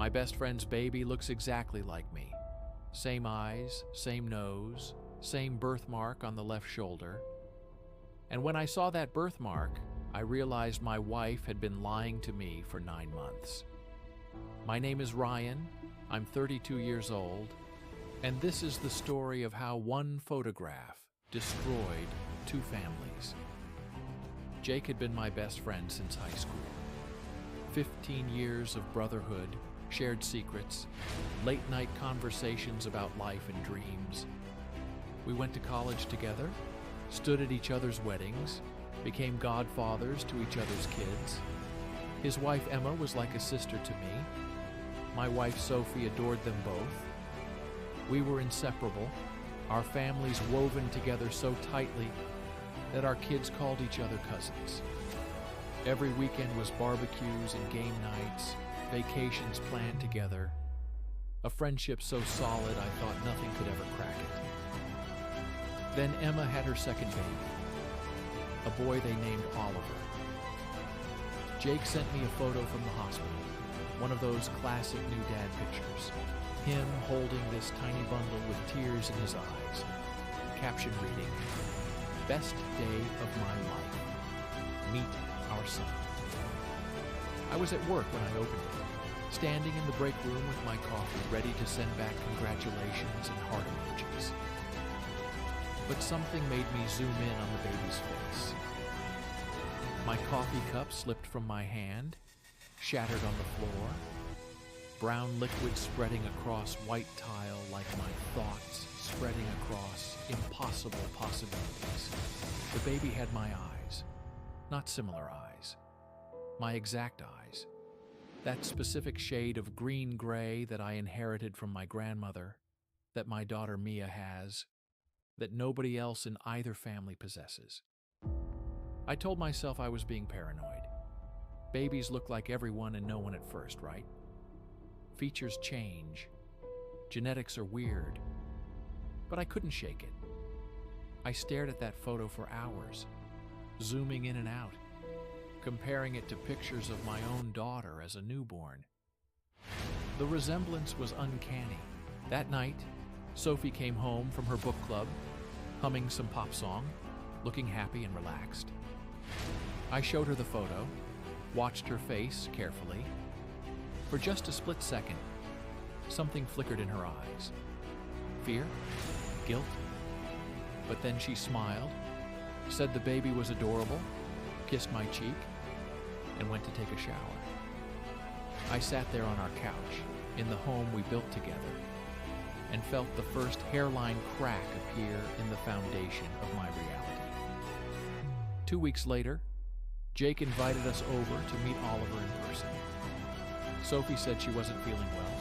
My best friend's baby looks exactly like me. Same eyes, same nose, same birthmark on the left shoulder. And when I saw that birthmark, I realized my wife had been lying to me for 9 months. My name is Ryan, I'm 32 years old, and this is the story of how one photograph destroyed 2 families. Jake had been my best friend since high school. 15 years of brotherhood, shared secrets, late-night conversations about life and dreams. We went to college together, stood at each other's weddings, became godfathers to each other's kids. His wife Emma was like a sister to me. My wife Sophie adored them both. We were inseparable, our families woven together so tightly that our kids called each other cousins. Every weekend was barbecues and game nights, vacations planned together. A friendship so solid I thought nothing could ever crack it. Then Emma had her second baby, a boy they named Oliver. Jake sent me a photo from the hospital, one of those classic new dad pictures. Him holding this tiny bundle with tears in his eyes. Caption reading, "Best day of my life. Meet our son." I was at work when I opened it, standing in the break room with my coffee, ready to send back congratulations and heart emojis. But something made me zoom in on the baby's face. My coffee cup slipped from my hand, shattered on the floor, brown liquid spreading across white tile like my thoughts spreading across impossible possibilities. The baby had my eyes, not similar eyes, my exact eyes. That specific shade of green-gray that I inherited from my grandmother, that my daughter Mia has, that nobody else in either family possesses. I told myself I was being paranoid. Babies look like everyone and no one at first, right? Features change. Genetics are weird. But I couldn't shake it. I stared at that photo for hours, zooming in and out, comparing it to pictures of my own daughter as a newborn. The resemblance was uncanny. That night, Sophie came home from her book club, humming some pop song, looking happy and relaxed. I showed her the photo, watched her face carefully. For just a split second, something flickered in her eyes. Fear? Guilt? But then she smiled, said the baby was adorable, kissed my cheek, and went to take a shower. I sat there on our couch, in the home we built together, and felt the first hairline crack appear in the foundation of my reality. 2 weeks later, Jake invited us over to meet Oliver in person. Sophie said she wasn't feeling well,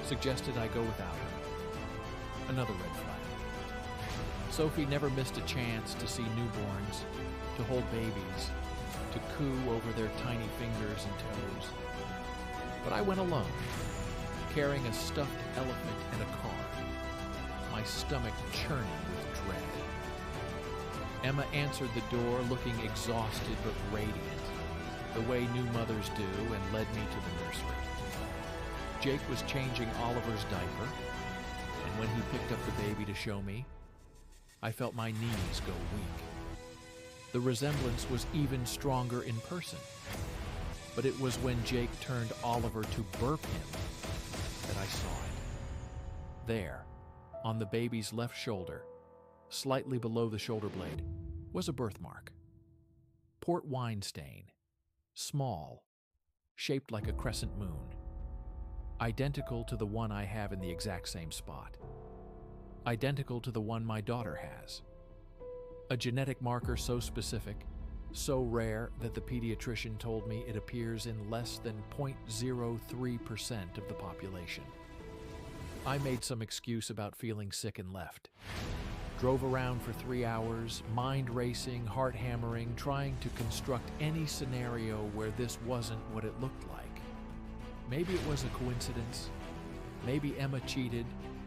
suggested I go without her. Another red flag. Sophie never missed a chance to see newborns, to hold babies, to coo over their tiny fingers and toes. But I went alone, carrying a stuffed elephant and a card, my stomach churning with dread. Emma answered the door looking exhausted but radiant, the way new mothers do, and led me to the nursery. Jake was changing Oliver's diaper, and when he picked up the baby to show me, I felt my knees go weak. The resemblance was even stronger in person, but it was when Jake turned Oliver to burp him that I saw it. There, on the baby's left shoulder, slightly below the shoulder blade, was a birthmark. Port wine stain, small, shaped like a crescent moon, identical to the one I have in the exact same spot, identical to the one my daughter has. A genetic marker so specific, so rare that the pediatrician told me it appears in less than 0.03% of the population. I made some excuse about feeling sick and left. Drove around for 3 hours, mind racing, heart hammering, trying to construct any scenario where this wasn't what it looked like. Maybe it was a coincidence. Maybe Emma cheated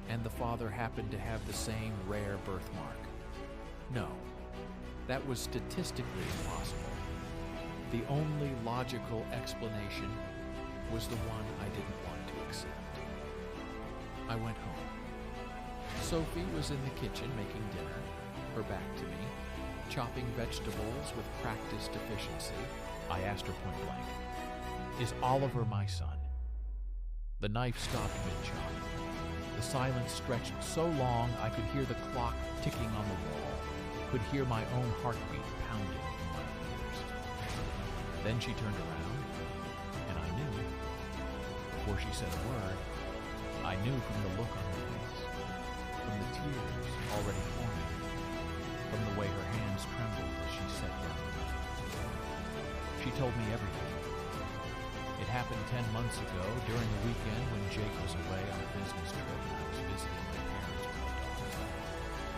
and the father happened to have the same rare birthmark. No, that was statistically impossible. The only logical explanation was the one I didn't want to I went home. Sophie was in the kitchen making dinner, her back to me, chopping vegetables with practiced efficiency. I asked her point blank, "Is Oliver my son?" The knife stopped mid-chop. The silence stretched so long I could hear the clock ticking on the wall, could hear my own heartbeat pounding in my ears. Then she turned around, and I knew. Before she said a word, I knew from the look on her face, from the tears already forming, from the way her hands trembled as she said them. She told me everything. It happened 10 months ago during the weekend when Jake was away on a business trip and I was visiting my parents with my daughter.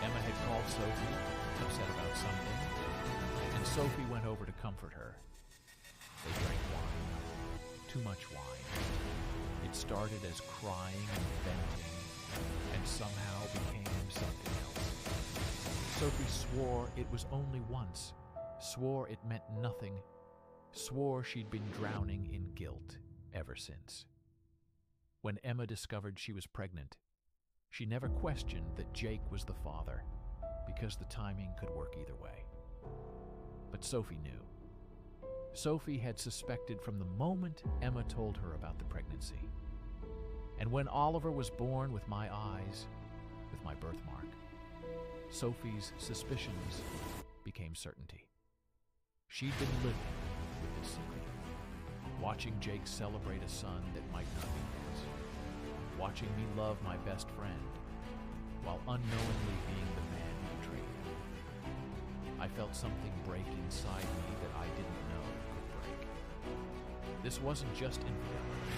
Emma had called Sophie, upset about something, and Sophie went over to comfort her. They drank wine, too much wine. It started as crying and venting, and somehow became something else. Sophie swore it was only once, swore it meant nothing, swore she'd been drowning in guilt ever since. When Emma discovered she was pregnant, she never questioned that Jake was the father, because the timing could work either way. But Sophie knew. Sophie had suspected from the moment Emma told her about the pregnancy. And when Oliver was born with my eyes, with my birthmark, Sophie's suspicions became certainty. She'd been living with this secret, watching Jake celebrate a son that might not be his, watching me love my best friend, while unknowingly being the man who betrayed him. I felt something break inside me that I didn't know could break. This wasn't just infidelity.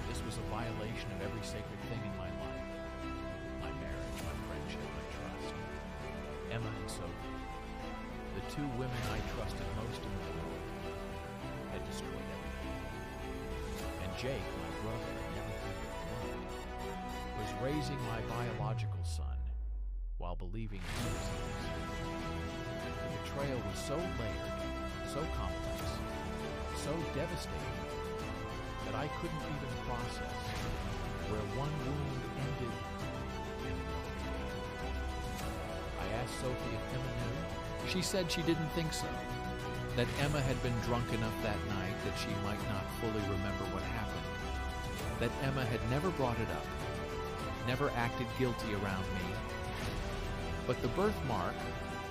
This was a violation of every sacred thing in my life. My marriage, my friendship, my trust. Emma and Sophie, the two women I trusted most in the world, had destroyed everything. And Jake, my brother, I never could have loved, was raising my biological son while believing he was his. The betrayal was so layered, so complex, so devastating, that I couldn't even process where one wound ended and another began. I asked Sophie if Emma knew. She said she didn't think so, that Emma had been drunk enough that night that she might not fully remember what happened, that Emma had never brought it up, never acted guilty around me. But the birthmark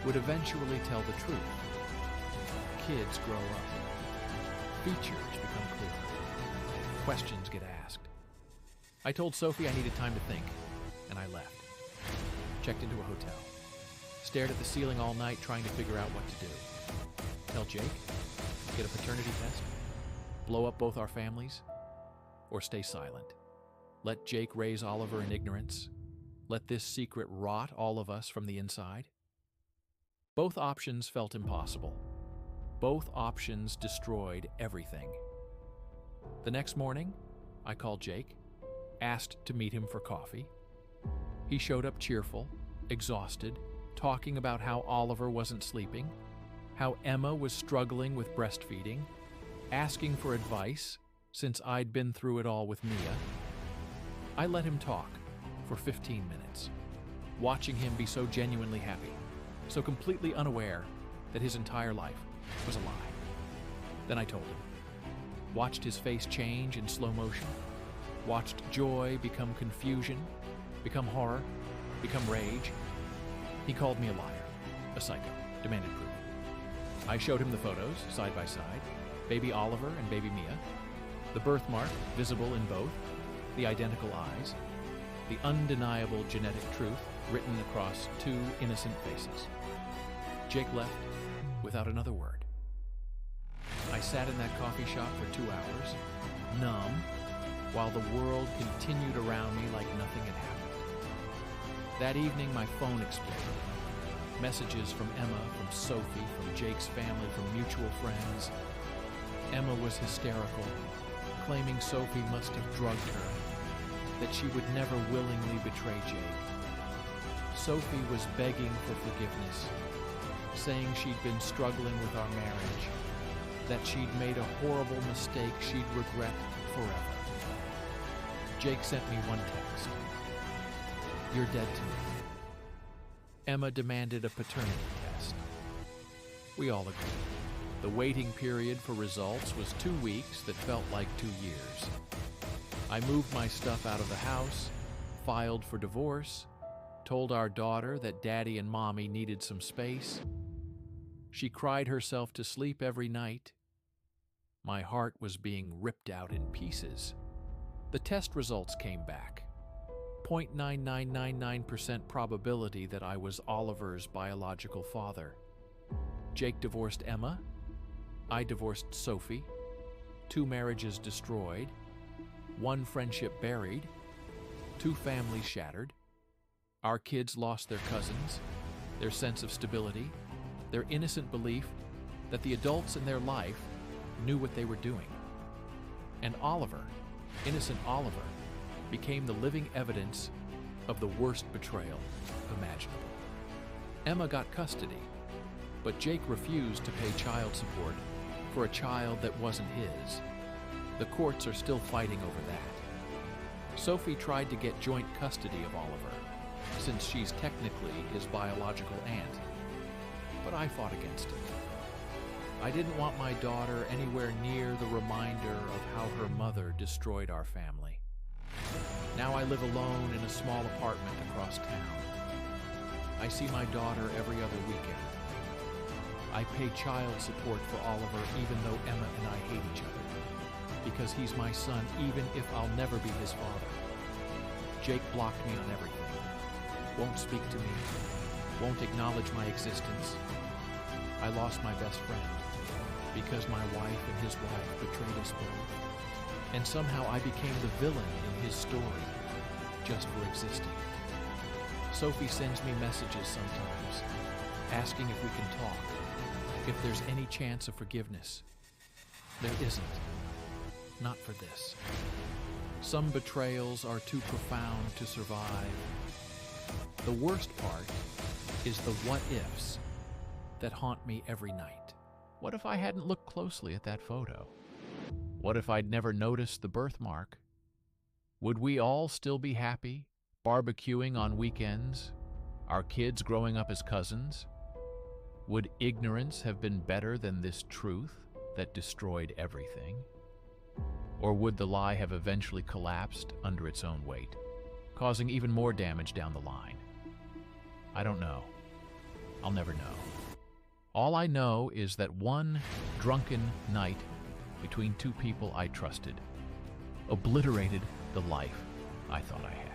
would eventually tell the truth. Kids grow up. Features become clearer. Questions get asked. I told Sophie I needed time to think, and I left. Checked into a hotel. Stared at the ceiling all night trying to figure out what to do. Tell Jake? Get a paternity test? Blow up both our families? Or stay silent? Let Jake raise Oliver in ignorance? Let this secret rot all of us from the inside? Both options felt impossible. Both options destroyed everything. The next morning, I called Jake, asked to meet him for coffee. He showed up cheerful, exhausted, talking about how Oliver wasn't sleeping, how Emma was struggling with breastfeeding, asking for advice since I'd been through it all with Mia. I let him talk for 15 minutes, watching him be so genuinely happy, so completely unaware that his entire life was a lie. Then I told him, watched his face change in slow motion, watched joy become confusion, become horror, become rage. He called me a liar, a psycho, demanded proof. I showed him the photos, side by side, baby Oliver and baby Mia, the birthmark visible in both, the identical eyes, the undeniable genetic truth written across two innocent faces. Jake left without another word. I sat in that coffee shop for 2 hours, numb, while the world continued around me like nothing had happened. That evening, my phone exploded. Messages from Emma, from Sophie, from Jake's family, from mutual friends. Emma was hysterical, claiming Sophie must have drugged her, that she would never willingly betray Jake. Sophie was begging for forgiveness, saying she'd been struggling with our marriage, that she'd made a horrible mistake she'd regret forever. Jake sent me one text. You're dead to me. Emma demanded a paternity test. We all agreed. The waiting period for results was 2 weeks that felt like 2 years. I moved my stuff out of the house, filed for divorce, told our daughter that Daddy and Mommy needed some space. She cried herself to sleep every night. My heart was being ripped out in pieces. The test results came back. 0.9999% probability that I was Oliver's biological father. Jake divorced Emma. I divorced Sophie. 2 marriages destroyed. 1 friendship buried. 2 families shattered. Our kids lost their cousins, their sense of stability, their innocent belief that the adults in their life knew what they were doing. And Oliver, innocent Oliver, became the living evidence of the worst betrayal imaginable. Emma got custody, but Jake refused to pay child support for a child that wasn't his. The courts are still fighting over that. Sophie tried to get joint custody of Oliver, since she's technically his biological aunt, but I fought against it. I didn't want my daughter anywhere near the reminder of how her mother destroyed our family. Now I live alone in a small apartment across town. I see my daughter every other weekend. I pay child support for Oliver even though Emma and I hate each other, because he's my son even if I'll never be his father. Jake blocked me on everything. Won't speak to me, won't acknowledge my existence. I lost my best friend because my wife and his wife betrayed us both. And somehow I became the villain in his story, just for existing. Sophie sends me messages sometimes, asking if we can talk, if there's any chance of forgiveness. There isn't. Not for this. Some betrayals are too profound to survive. The worst part is the what-ifs that haunt me every night. What if I hadn't looked closely at that photo? What if I'd never noticed the birthmark? Would we all still be happy, barbecuing on weekends, our kids growing up as cousins? Would ignorance have been better than this truth that destroyed everything? Or would the lie have eventually collapsed under its own weight, causing even more damage down the line? I don't know. I'll never know. All I know is that one drunken night between 2 people I trusted obliterated the life I thought I had.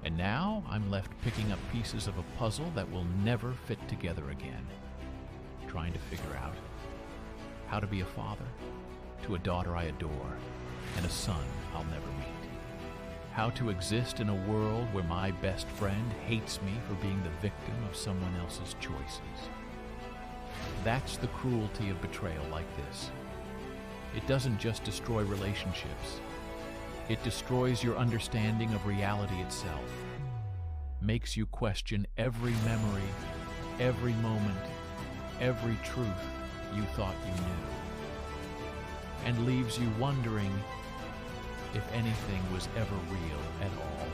And now I'm left picking up pieces of a puzzle that will never fit together again, trying to figure out how to be a father to a daughter I adore and a son I'll never meet. How to exist in a world where my best friend hates me for being the victim of someone else's choices. That's the cruelty of betrayal like this. It doesn't just destroy relationships. It destroys your understanding of reality itself, makes you question every memory, every moment, every truth you thought you knew, and leaves you wondering if anything was ever real at all.